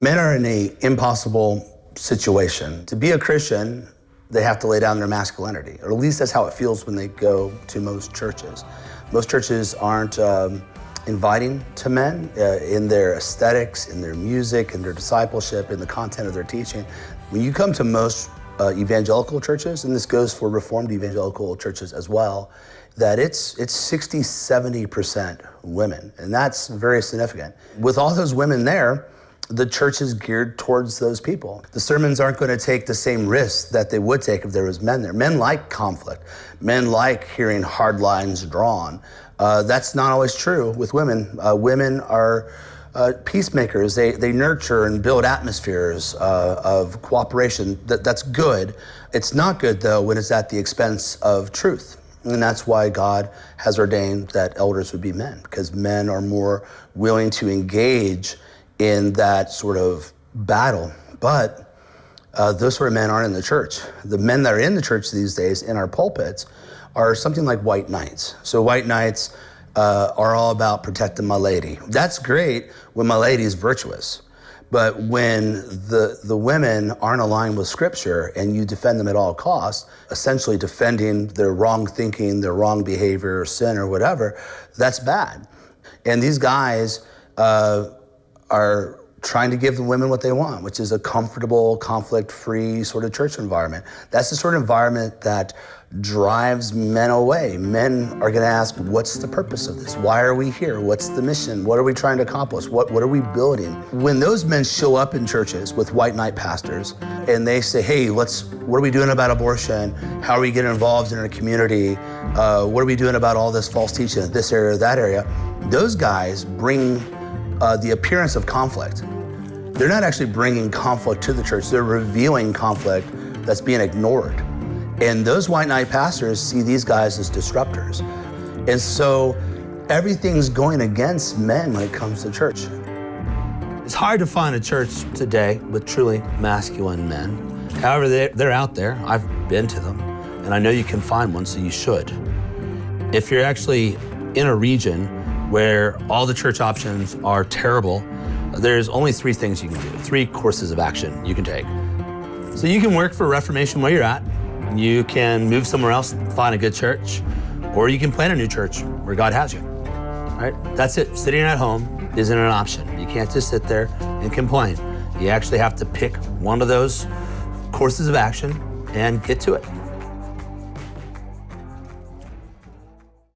Men are in an impossible situation. To be a Christian, they have to lay down their masculinity, or at least that's how it feels when they go to most churches. Most churches aren't inviting to men in their aesthetics, in their music, in their discipleship, in the content of their teaching. When you come to most evangelical churches, and this goes for Reformed evangelical churches as well, that it's 60–70% women, and that's very significant. With all those women there, the church is geared towards those people. The sermons aren't going to take the same risks that they would take if there was men there. Men like conflict. Men like hearing hard lines drawn. That's not always true with women. Women are peacemakers. They nurture and build atmospheres of cooperation. That's good. It's not good, though, when it's at the expense of truth. And that's why God has ordained that elders would be men, because men are more willing to engage in that sort of battle. But those sort of men aren't in the church. The men that are in the church these days in our pulpits are something like white knights. So white knights are all about protecting my lady. That's great when my lady is virtuous. But when the women aren't aligned with Scripture and you defend them at all costs, essentially defending their wrong thinking, their wrong behavior, or sin or whatever, that's bad. And these guys are trying to give the women what they want, which is a comfortable, conflict-free sort of church environment. That's the sort of environment that drives men away. Men are going to ask, what's the purpose of this? Why are we here? What's the mission? What are we trying to accomplish? What are we building? When those men show up in churches with white knight pastors and they say, hey, what are we doing about abortion? How are we getting involved in our community? What are we doing about all this false teaching in this area or that area? Those guys bring the appearance of conflict. They're not actually bringing conflict to the church. They're revealing conflict that's being ignored. And those white knight pastors see these guys as disruptors. And so everything's going against men when it comes to church. It's hard to find a church today with truly masculine men. However, they're out there. I've been to them, and I know you can find one, so you should. If you're actually in a region where all the church options are terrible, there's only three things you can do, three courses of action you can take. So you can work for Reformation where you're at. You can move somewhere else, find a good church, or you can plant a new church where God has you, right? That's it. Sitting at home isn't an option. You can't just sit there and complain. You actually have to pick one of those courses of action and get to it.